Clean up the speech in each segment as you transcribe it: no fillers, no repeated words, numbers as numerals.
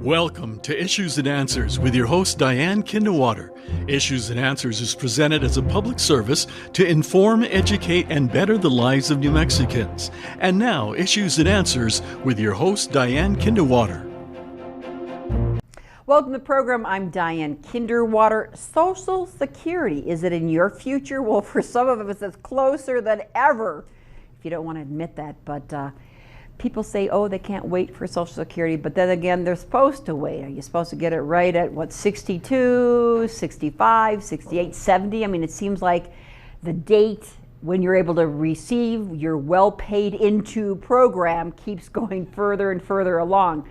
Welcome to Issues and Answers with your host Diane Kinderwater. Issues and Answers is presented as a public service to inform, educate, and better the lives of New Mexicans. And now, Issues and Answers with your host Diane Kinderwater. Welcome to the program. I'm Diane Kinderwater. Social Security, is it in your future? Well, for some of us, it's closer than ever, if you don't want to admit that. But people say, oh, they can't wait for Social Security, but then again, they're supposed to wait. Are you supposed to get it right at, 62, 65, 68, 70? I mean, it seems like the date when you're able to receive your well-paid into program keeps going further and further along.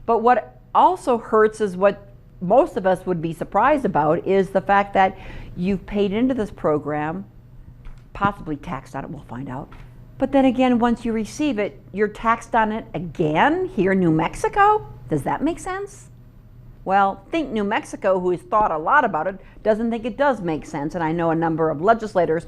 But what also hurts is what most of us would be surprised about is the fact that you've paid into this program, possibly taxed on it, we'll find out. But then again, once you receive it, you're taxed on it again here in New Mexico? Does that make sense? Well, think New Mexico, who has thought a lot about it, doesn't think it does make sense. And I know a number of legislators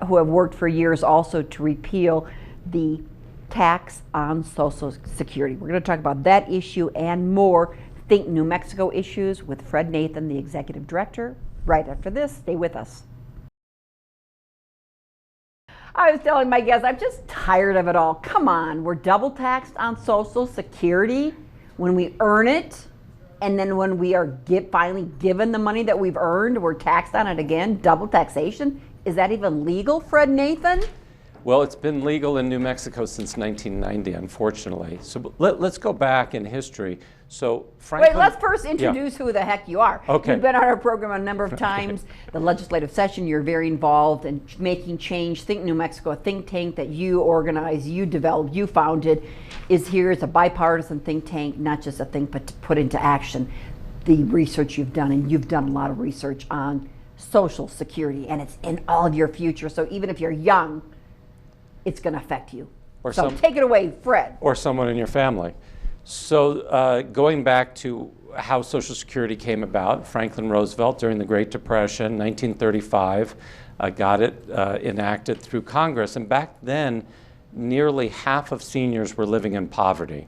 who have worked for years also to repeal the tax on Social Security. We're going to talk about that issue and more. Think New Mexico Issues with Fred Nathan, the Executive Director. Right after this, stay with us. I was telling my guests, I'm just tired of it all. Come on, we're double taxed on Social Security when we earn it, and then when we are finally given the money that we've earned, we're taxed on it again. Double taxation. Is that even legal, Fred Nathan? Well, it's been legal in New Mexico since 1990, unfortunately. So let's go back in history. So Franklin, wait, let's first introduce who the heck you are. Okay. You've been on our program a number of times. The legislative session, you're very involved in making change. Think New Mexico, a think tank that you organized, you developed, you founded, is here as a bipartisan think tank, not just a think, but to put into action the research you've done. And you've done a lot of research on Social Security, and it's in all of your future. So even if you're young, it's going to affect you. So take it away, Fred. Or someone in your family. So going back to how Social Security came about, Franklin Roosevelt during the Great Depression, 1935, got it enacted through Congress. And back then, nearly half of seniors were living in poverty.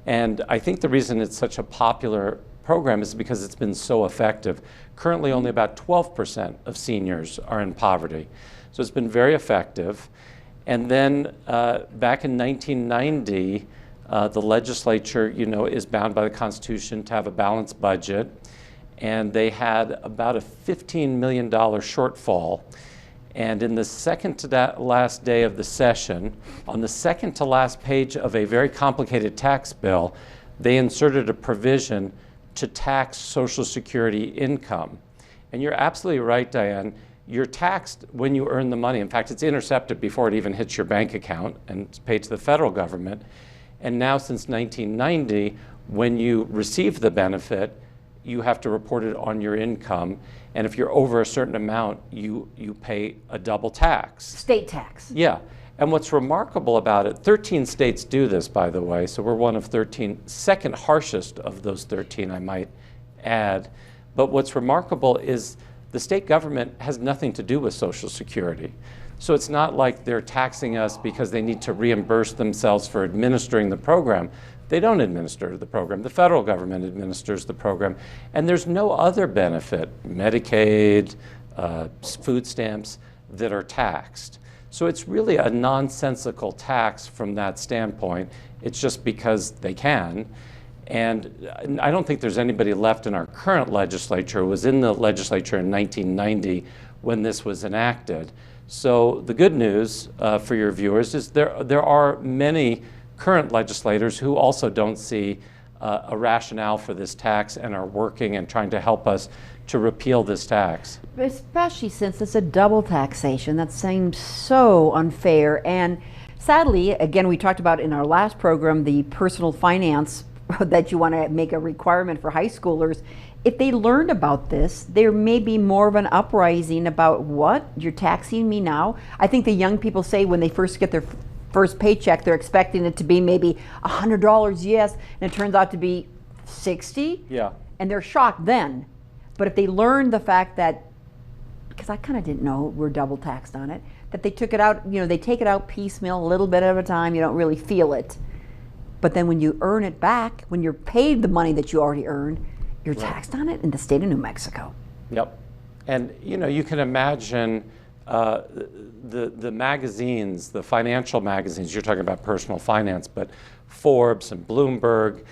And I think the reason it's such a popular program is because it's been so effective. Currently, only about 12% of seniors are in poverty. So it's been very effective. And then back in 1990, the legislature, is bound by the Constitution to have a balanced budget. And they had about a $15 million shortfall. And in the second to last day of the session, on the second to last page of a very complicated tax bill, they inserted a provision to tax Social Security income. And you're absolutely right, Diane. You're taxed when you earn the money. In fact, it's intercepted before it even hits your bank account and it's paid to the federal government. And now since 1990, when you receive the benefit, you have to report it on your income. And if you're over a certain amount, you pay a double tax. State tax. Yeah. And what's remarkable about it, 13 states do this, by the way, so we're one of 13, second harshest of those 13, I might add. But what's remarkable is the state government has nothing to do with Social Security. So it's not like they're taxing us because they need to reimburse themselves for administering the program. They don't administer the program. The federal government administers the program. And there's no other benefit, Medicaid, food stamps, that are taxed. So it's really a nonsensical tax from that standpoint. It's just because they can. And I don't think there's anybody left in our current legislature who was in the legislature in 1990 when this was enacted. So the good news for your viewers is there are many current legislators who also don't see a rationale for this tax and are working and trying to help us to repeal this tax. Especially since it's a double taxation. That seems so unfair. And sadly, again, we talked about in our last program, the personal finance that you want to make a requirement for high schoolers. If they learned about this, there may be more of an uprising about what? You're taxing me now? I think the young people say when they first get their first paycheck, they're expecting it to be maybe $100, yes, and it turns out to be 60. Yeah. And they're shocked then. But if they learn the fact that, because I kind of didn't know we're double taxed on it, that they took it out, they take it out piecemeal, a little bit at a time, you don't really feel it. But then when you earn it back, when you're paid the money that you already earned, you're taxed on it in the state of New Mexico. Yep. And you can imagine the magazines, the financial magazines, you're talking about personal finance, but Forbes and Bloomberg,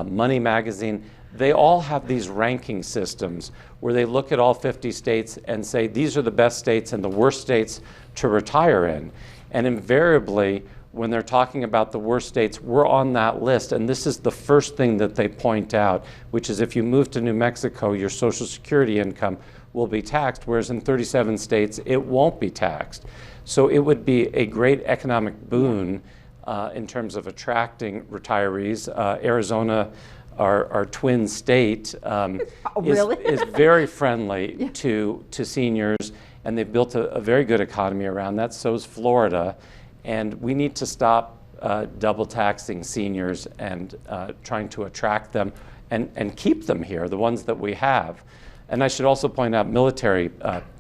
Money Magazine, they all have these ranking systems where they look at all 50 states and say, these are the best states and the worst states to retire in. And invariably, when they're talking about the worst states, we're on that list. And this is the first thing that they point out, which is if you move to New Mexico, your Social Security income will be taxed, whereas in 37 states, it won't be taxed. So it would be a great economic boon in terms of attracting retirees. Arizona, our twin state, is very friendly to seniors, and they've built a very good economy around that. So is Florida. And we need to stop double taxing seniors and trying to attract them and keep them here, the ones that we have. And I should also point out military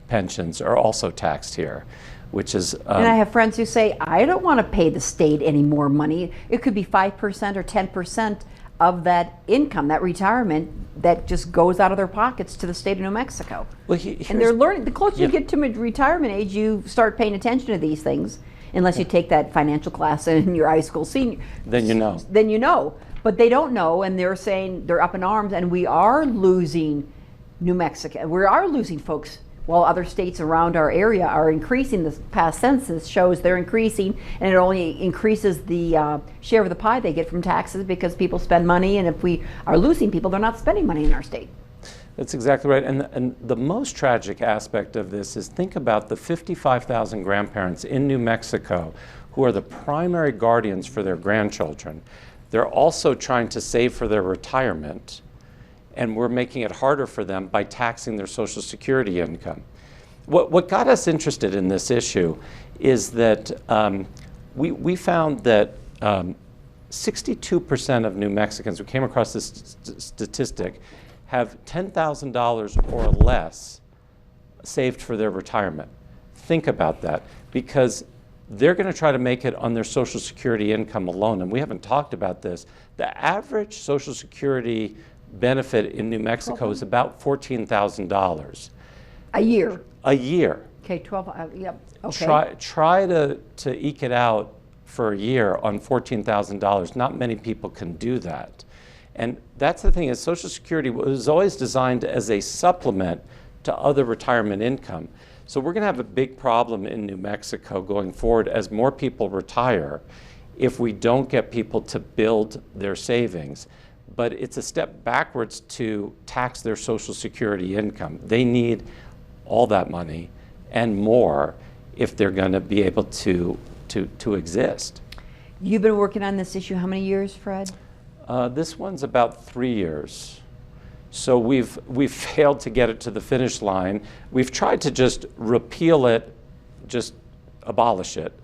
pensions are also taxed here, which is... and I have friends who say, I don't want to pay the state any more money. It could be 5% or 10% of that income, that retirement, that just goes out of their pockets to the state of New Mexico. Well, and they're learning, the closer you get to retirement age, you start paying attention to these things. Unless you take that financial class in your high school senior. Then you know. Then you know. But they don't know, and they're saying they're up in arms, and we are losing New Mexico. We are losing folks while other states around our area are increasing. The past census shows they're increasing, and it only increases the share of the pie they get from taxes because people spend money, and if we are losing people, they're not spending money in our state. That's exactly right. And the most tragic aspect of this is think about the 55,000 grandparents in New Mexico who are the primary guardians for their grandchildren. They're also trying to save for their retirement, and we're making it harder for them by taxing their Social Security income. What got us interested in this issue is that we found that 62% of New Mexicans, we came across this statistic, have $10,000 or less saved for their retirement. Think about that, because they're going to try to make it on their Social Security income alone. And we haven't talked about this. The average Social Security benefit in New Mexico is about $14,000. A year? A year. Okay, 12, yep, okay. Try to eke it out for a year on $14,000. Not many people can do that. And that's the thing, is Social Security was always designed as a supplement to other retirement income. So we're going to have a big problem in New Mexico going forward as more people retire if we don't get people to build their savings. But it's a step backwards to tax their Social Security income. They need all that money and more if they're going to be able to exist. You've been working on this issue how many years, Fred? This one's about 3 years. So we've failed to get it to the finish line. We've tried to just repeal it, just abolish it.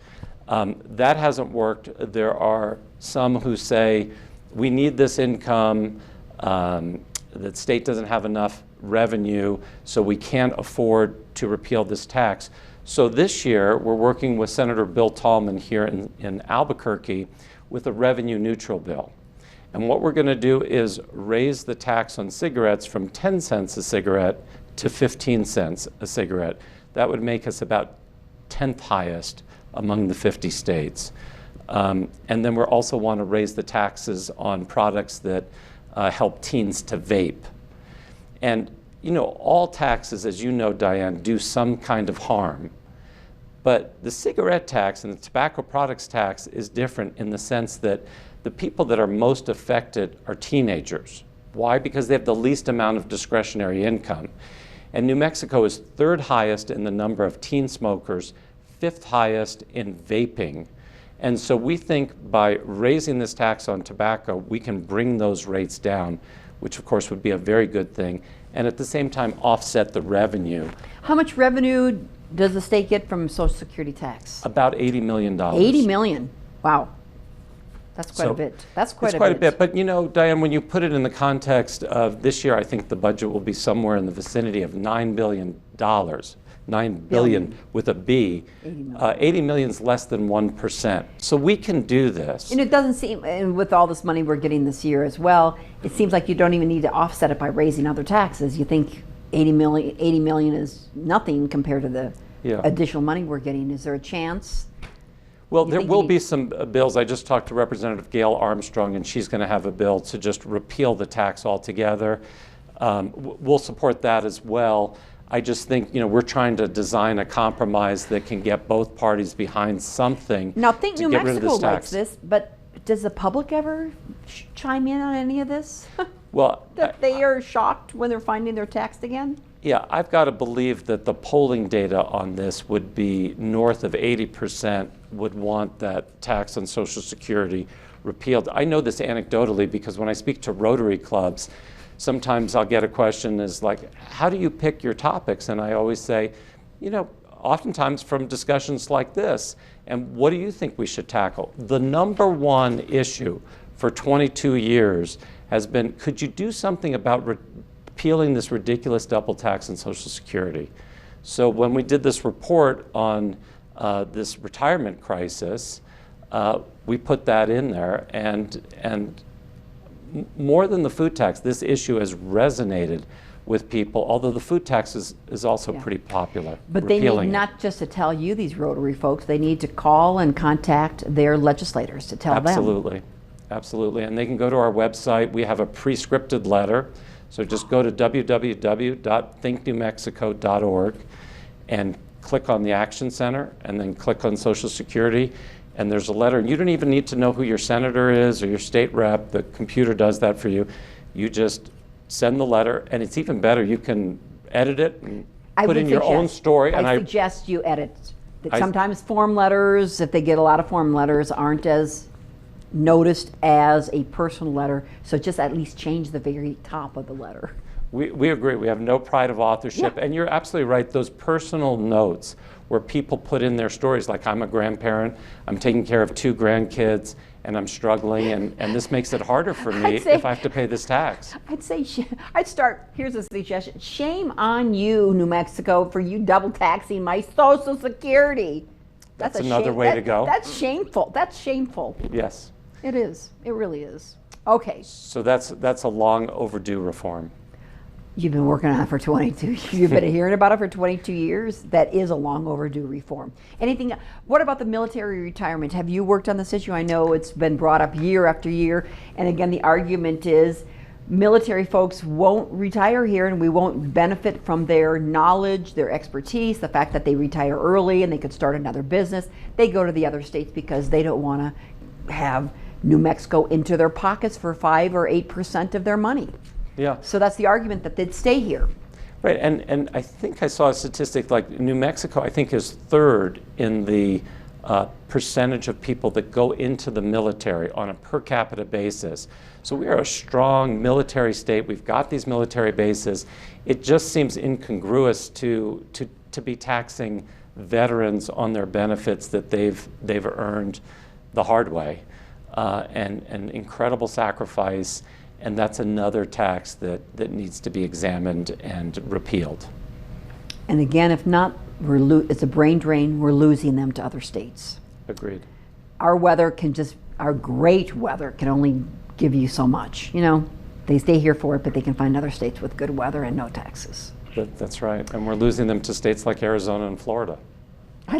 That hasn't worked. There are some who say, we need this income, the state doesn't have enough revenue, so we can't afford to repeal this tax. So this year, we're working with Senator Bill Tallman here in Albuquerque with a revenue neutral bill. And what we're going to do is raise the tax on cigarettes from 10 cents a cigarette to 15 cents a cigarette. That would make us about 10th highest among the 50 states. And then we also want to raise the taxes on products that help teens to vape. And all taxes, as you know, Diane, do some kind of harm. But the cigarette tax and the tobacco products tax is different in the sense that the people that are most affected are teenagers. Why? Because they have the least amount of discretionary income. And New Mexico is 3rd highest in the number of teen smokers, 5th highest in vaping. And so we think by raising this tax on tobacco, we can bring those rates down, which of course would be a very good thing, and at the same time offset the revenue. How much revenue does the state get from Social Security tax? About $80 million. 80 million, wow. That's quite a bit. That's quite a bit. But Diane, when you put it in the context of this year, I think the budget will be somewhere in the vicinity of $9 billion. 9 billion with a B. 80 million is less than 1%. So we can do this. And it doesn't seem, and with all this money we're getting this year as well, it seems like you don't even need to offset it by raising other taxes. You think 80 million is nothing compared to the additional money we're getting. Is there a chance? Well, there will be some bills. I just talked to Representative Gail Armstrong, and she's going to have a bill to just repeal the tax altogether. We'll support that as well. I just think, we're trying to design a compromise that can get both parties behind something. Now, think to New get rid of Mexico this likes tax. this, but does the public ever chime in on any of this? Well, That they are shocked when they're finding they're taxed again? yeah, I've got to believe that the polling data on this would be north of 80% would want that tax on Social Security repealed. I know this anecdotally because when I speak to Rotary clubs, sometimes I'll get a question is like, how do you pick your topics? And I always say, oftentimes from discussions like this, and what do you think we should tackle? The number one issue for 22 years has been, could you do something about repealing this ridiculous double tax on Social Security? So when we did this report on this retirement crisis, we put that in there, and more than the food tax, this issue has resonated with people, although the food tax is also pretty popular. But they need repealing it. not just to tell you, these Rotary folks, they need to call and contact their legislators to tell them. Absolutely. And they can go to our website. We have a pre-scripted letter. So just go to www.thinknewmexico.org and click on the Action Center and then click on Social Security. And there's a letter. You don't even need to know who your senator is or your state rep. The computer does that for you. You just send the letter, and it's even better. You can edit it and put in your own story. I suggest you edit. Sometimes form letters, if they get a lot of form letters, aren't as noticed as a personal letter. So just at least change the very top of the letter. We agree. We have no pride of authorship. Yeah. And you're absolutely right. Those personal notes where people put in their stories, like I'm a grandparent, I'm taking care of 2 grandkids, and I'm struggling, and this makes it harder for me if I have to pay this tax. I'd start, here's a suggestion. Shame on you, New Mexico, for you double taxing my Social Security. That's another way to go. That's shameful. That's shameful. Yes. It is. It really is. Okay. So that's a long overdue reform. You've been working on it for 22. You've been hearing about it for 22 years. That is a long overdue reform. What about the military retirement? Have you worked on this issue? I know it's been brought up year after year. And again, the argument is military folks won't retire here and we won't benefit from their knowledge, their expertise, the fact that they retire early and they could start another business. They go to the other states because they don't want to have New Mexico into their pockets for 5 or 8% of their money. Yeah. So that's the argument that they'd stay here. Right, and I think I saw a statistic like New Mexico, I think, is 3rd in the percentage of people that go into the military on a per capita basis. So we are a strong military state. We've got these military bases. It just seems incongruous to be taxing veterans on their benefits that they've earned the hard way, and incredible sacrifice. And that's another tax that needs to be examined and repealed. And again, if not, it's a brain drain. We're losing them to other states. Agreed. Our great weather can only give you so much. They stay here for it, but they can find other states with good weather and no taxes. That's right. And we're losing them to states like Arizona and Florida. I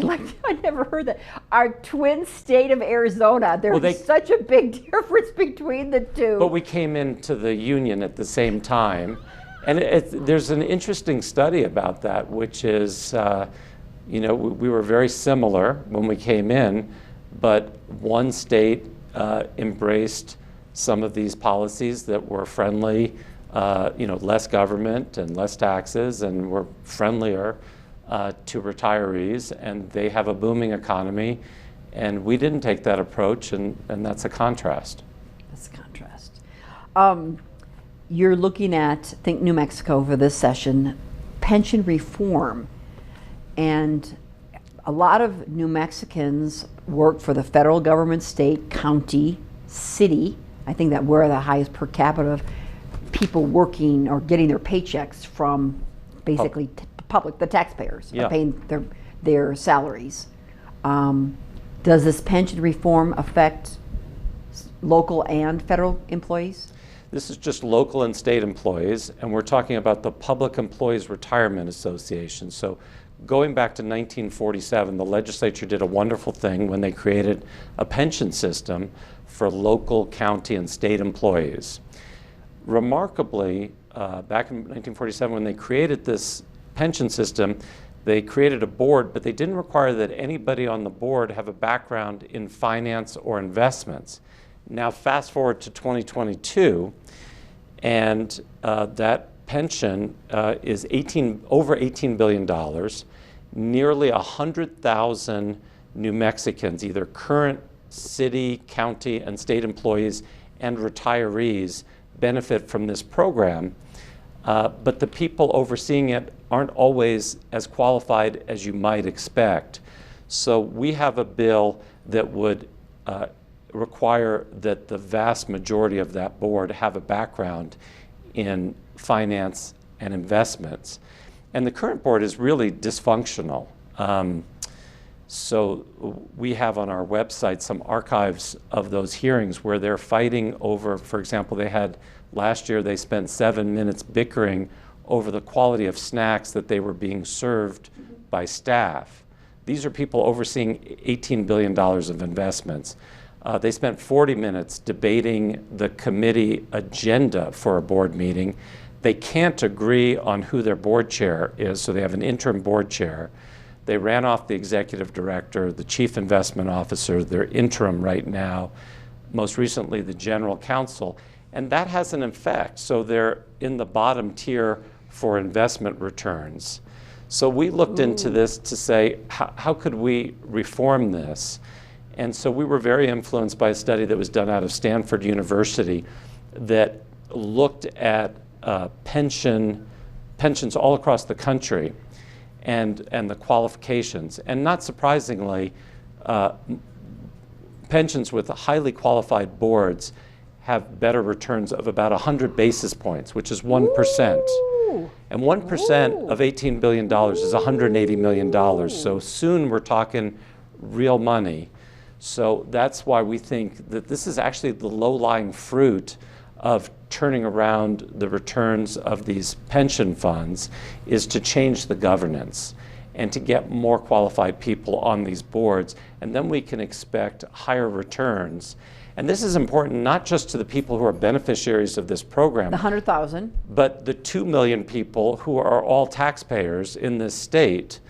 never heard that. Our twin state of Arizona, there's such a big difference between the two. But we came into the union at the same time. And there's an interesting study about that, which is, we were very similar when we came in, but one state embraced some of these policies that were friendly, less government and less taxes, and were friendlier to retirees, and they have a booming economy, and we didn't take that approach, and that's a contrast. That's a contrast. You're looking at Think New Mexico for this session, pension reform, and a lot of New Mexicans work for the federal government, state, county, city. I think that we're the highest per capita of people working or getting their paychecks from basically public, the taxpayers Yeah. are paying their salaries. Does this pension reform affect local and federal employees? This is just local and state employees, and we're talking about the Public Employees Retirement Association. So going back to 1947, the legislature did a wonderful thing when they created a pension system for local, county, and state employees. Remarkably, back in 1947, when they created this pension system, they created a board, but they didn't require that anybody on the board have a background in finance or investments. Now, fast forward to 2022, and that pension is over $18 billion. Nearly 100,000 New Mexicans, either current city, county, and state employees and retirees, benefit from this program. But the people overseeing it aren't always as qualified as you might expect. So we have a bill that would require that the vast majority of that board have a background in finance and investments. And the current board is really dysfunctional. So we have on our website some archives of those hearings where they're fighting over, for example, last year they spent 7 minutes bickering over the quality of snacks that they were being served by staff. These are people overseeing $18 billion of investments. They spent 40 minutes debating the committee agenda for a board meeting. They can't agree on who their board chair is, so they have an interim board chair. They ran off the executive director, the chief investment officer, they're interim right now, most recently the general counsel, and that has an effect. So they're in the bottom tier for investment returns. So we looked into this to say, how could we reform this? And so we were very influenced by a study that was done out of Stanford University that looked at pensions all across the country and the qualifications. And not surprisingly, pensions with highly qualified boards have better returns of about 100 basis points, which is 1%. Ooh. And 1% of $18 billion is $180 million. So soon we're talking real money. So that's why we think that this is actually the low-lying fruit of turning around the returns of these pension funds, is to change the governance and to get more qualified people on these boards, and then we can expect higher returns. And this is important not just to the people who are beneficiaries of this program, The 100,000. but the 2 million people who are all taxpayers in this state,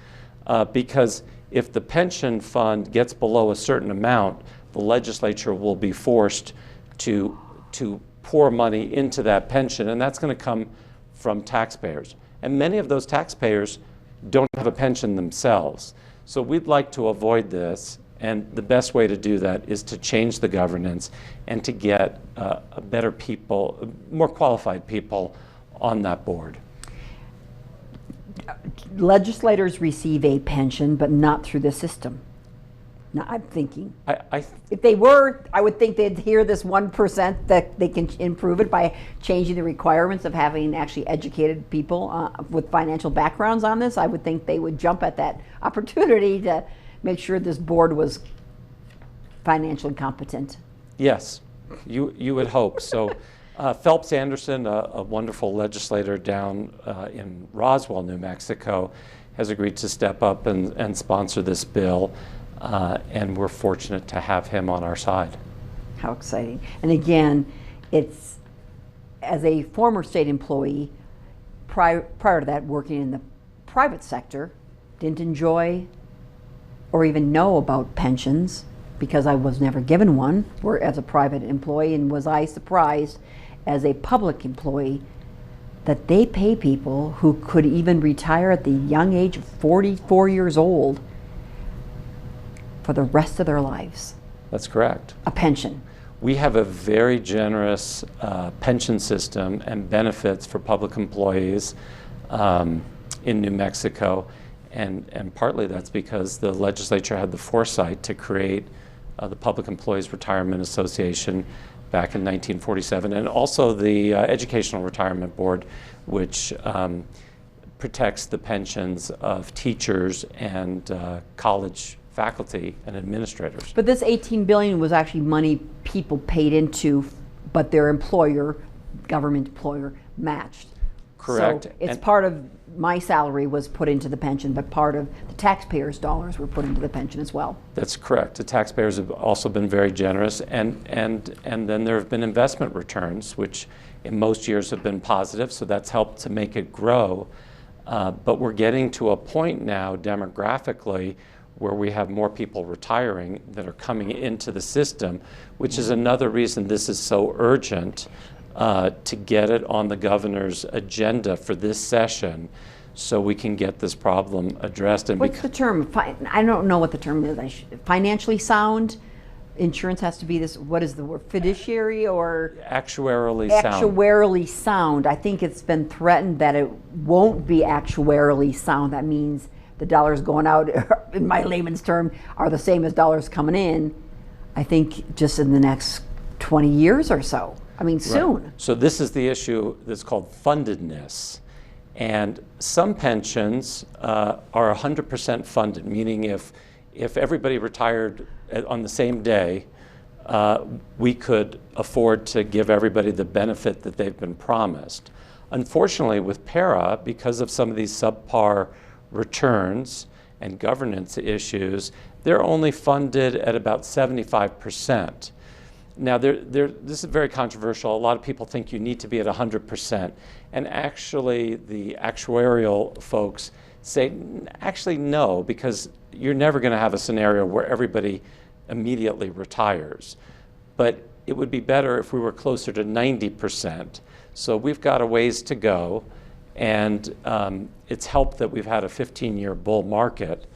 because if the pension fund gets below a certain amount, the legislature will be forced to pour money into that pension, and that's going to come from taxpayers. And many of those taxpayers don't have a pension themselves. So we'd like to avoid this, and the best way to do that is to change the governance and to get better people, more qualified people on that board. Legislators receive a pension, but not through the system. Now, I'm thinking, if they were, I would think they'd hear this 1% that they can improve it by changing the requirements of having actually educated people with financial backgrounds on this. I would think they would jump at that opportunity to make sure this board was financially competent. Yes, you would hope. So Phelps Anderson, a wonderful legislator down in Roswell, New Mexico, has agreed to step up and sponsor this bill. And we're fortunate to have him on our side. How exciting. And again, it's, as a former state employee, prior to that working in the private sector, didn't enjoy or even know about pensions because I was never given one as a private employee. And was I surprised as a public employee that they pay people who could even retire at the young age of 44 years old for the rest of their lives. That's correct. A pension. We have a very generous pension system and benefits for public employees in New Mexico, and partly that's because the legislature had the foresight to create the Public Employees Retirement Association back in 1947, and also the Educational Retirement Board, which protects the pensions of teachers and college faculty and administrators. But this 18 billion was actually money people paid into, but their employer, government employer, matched. Correct. So it's And- part of my salary was put into the pension, but part of the taxpayers' dollars were put into the pension as well. That's correct. The taxpayers have also been very generous, and then there have been investment returns, which in most years have been positive, so that's helped to make it grow. But we're getting to a point now demographically where we have more people retiring that are coming into the system, which is another reason this is so urgent to get it on the governor's agenda for this session so we can get this problem addressed. And What's the term? I don't know what the term is. Financially sound? Insurance has to be this, what is the word? Fiduciary or? actuarially sound. Actuarially sound. I think it's been threatened that it won't be actuarially sound. That means the dollars going out, in my layman's term, are the same as dollars coming in, I think just in the next 20 years or so. I mean, soon. Right. So this is the issue that's called fundedness. And some pensions are 100% funded, meaning if everybody retired on the same day, we could afford to give everybody the benefit that they've been promised. Unfortunately, with PARA, because of some of these subpar returns and governance issues, they're only funded at about 75%. Now, this is very controversial. A lot of people think you need to be at 100%. And actually, the actuarial folks say, actually, no, because you're never going to have a scenario where everybody immediately retires. But it would be better if we were closer to 90%. So we've got a ways to go. And it's helped that we've had a 15-year bull market.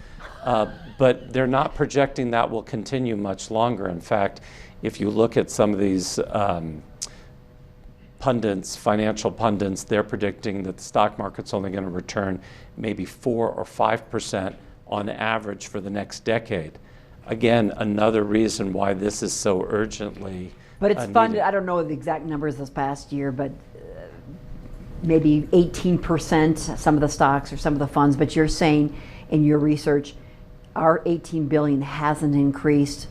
But they're not projecting that will continue much longer. In fact, if you look at some of these pundits, financial pundits, they're predicting that the stock market's only going to return maybe 4 or 5% on average for the next decade. Again, another reason why this is so urgently But it's funded, I don't know the exact numbers this past year, but maybe 18% some of the stocks or some of the funds. But you're saying in your research, our 18 billion hasn't increased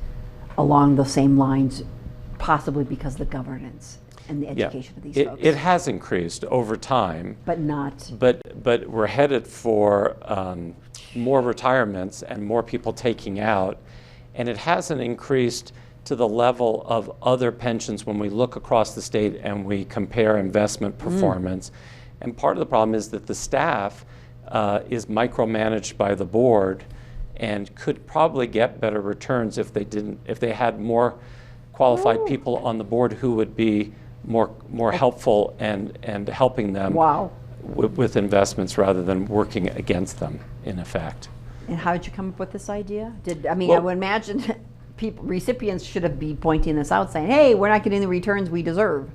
along the same lines, possibly because of the governance and the education of these folks. It has increased over time. But not. But we're headed for more retirements and more people taking out. And it hasn't increased to the level of other pensions when we look across the state and we compare investment performance. And part of the problem is that the staff is micromanaged by the board and could probably get better returns if they had more qualified people on the board who would be more helpful and helping them with investments rather than working against them, in effect. And how did you come up with this idea? I would imagine recipients should be pointing this out, saying, hey, we're not getting the returns we deserve.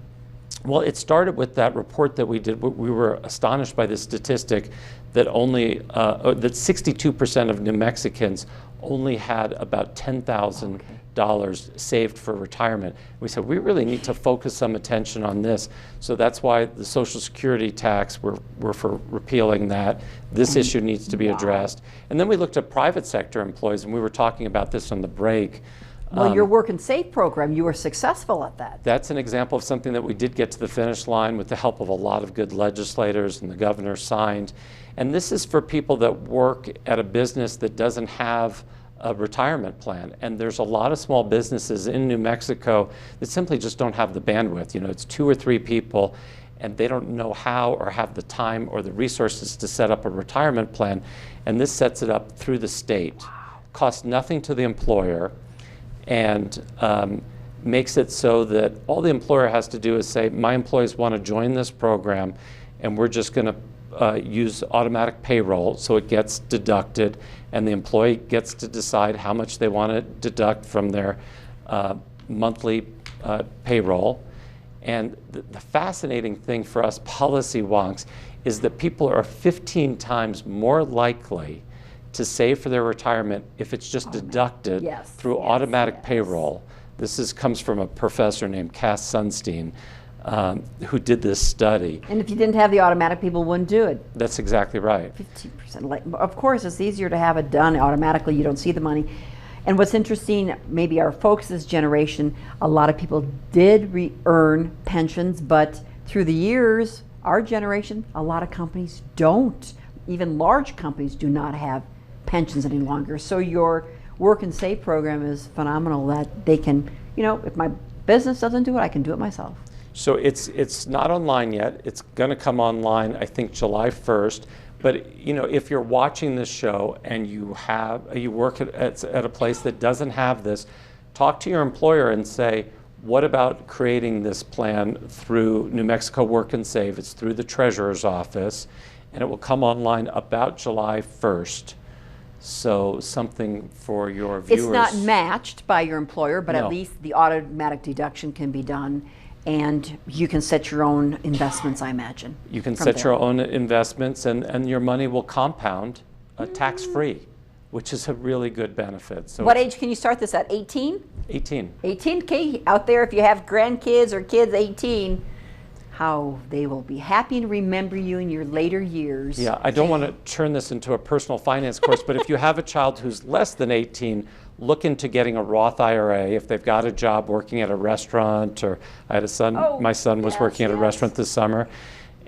Well, it started with that report that we did. We were astonished by the statistic that that 62% of New Mexicans only had about $10,000 saved for retirement. We said, we really need to focus some attention on this. So that's why the Social Security tax, we're for repealing that. This issue needs to be addressed. And then we looked at private sector employees, and we were talking about this on the break. Well, your Work and Save program, you were successful at that. That's an example of something that we did get to the finish line with the help of a lot of good legislators, and the governor signed. And this is for people that work at a business that doesn't have a retirement plan. And there's a lot of small businesses in New Mexico that simply just don't have the bandwidth. You know, it's 2 or 3 people, and they don't know how or have the time or the resources to set up a retirement plan. And this sets it up through the state. Costs nothing to the employer, and makes it so that all the employer has to do is say, my employees want to join this program, and we're just going to use automatic payroll, so it gets deducted, and the employee gets to decide how much they want to deduct from their monthly payroll. And the fascinating thing for us policy wonks is that people are 15 times more likely to save for their retirement if it's just deducted through automatic payroll. This comes from a professor named Cass Sunstein. who did this study. And if you didn't have the automatic, people wouldn't do it. That's exactly right. 15%. Like, of course, it's easier to have it done automatically. You don't see the money. And what's interesting, maybe our folks' generation, a lot of people did earn pensions, but through the years, our generation, a lot of companies don't. Even large companies do not have pensions any longer. So your Work and Save program is phenomenal that they can, if my business doesn't do it, I can do it myself. So it's not online yet. It's going to come online, I think, July 1st. But if you're watching this show and you work at a place that doesn't have this, talk to your employer and say, what about creating this plan through New Mexico Work and Save? It's through the Treasurer's Office, and it will come online about July 1st. So something for your viewers. It's not matched by your employer, but No. at least the automatic deduction can be done, and you can set your own investments, I imagine. You can from set there. your own investments, and your money will compound tax-free, which is a really good benefit. So What age can you start this at? 18? 18. 18K out there, if you have grandkids or kids 18, how they will be happy to remember you in your later years. Yeah, I don't want to turn this into a personal finance course, but if you have a child who's less than 18, look into getting a Roth IRA if they've got a job working at a restaurant, or I had a son, my son was working at a restaurant this summer,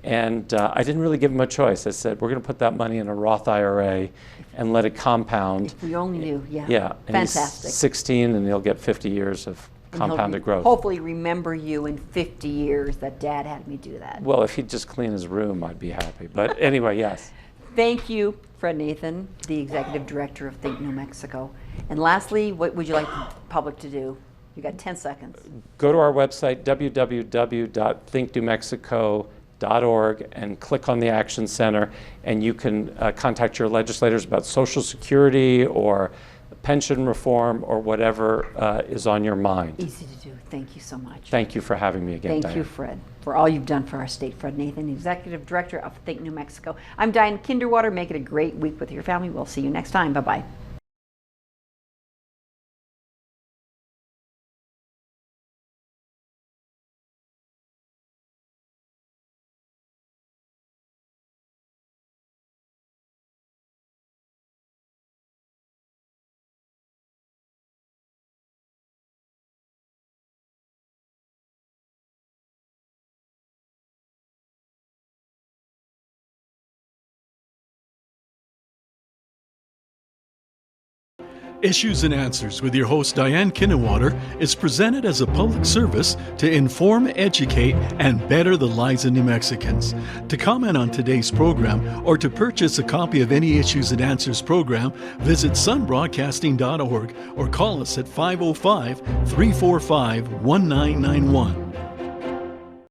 and I didn't really give him a choice. I said, we're going to put that money in a Roth IRA and let it compound. If we only knew, yeah. Yeah, and Fantastic. he's 16 and he'll get 50 years of And he'll compounded growth. Hopefully remember you in 50 years that Dad had me do that. Well, if he'd just clean his room, I'd be happy. But anyway, yes. Thank you, Fred Nathan, the Executive Director of Think New Mexico. And lastly, what would you like the public to do? You got 10 seconds. Go to our website, www.thinknewmexico.org, and click on the Action Center, and you can contact your legislators about Social Security or pension reform or whatever is on your mind. Easy to do. Thank you so much. Thank you for having me again, Thank Diane. you, Fred, for all you've done for our state. Fred Nathan, Executive Director of Think New Mexico. I'm Diane Kinderwater. Make it a great week with your family. We'll see you next time. Bye-bye. Issues and Answers with your host Diane Kinnewater is presented as a public service to inform, educate, and better the lives of New Mexicans. To comment on today's program or to purchase a copy of any Issues and Answers program, visit sunbroadcasting.org or call us at 505-345-1991.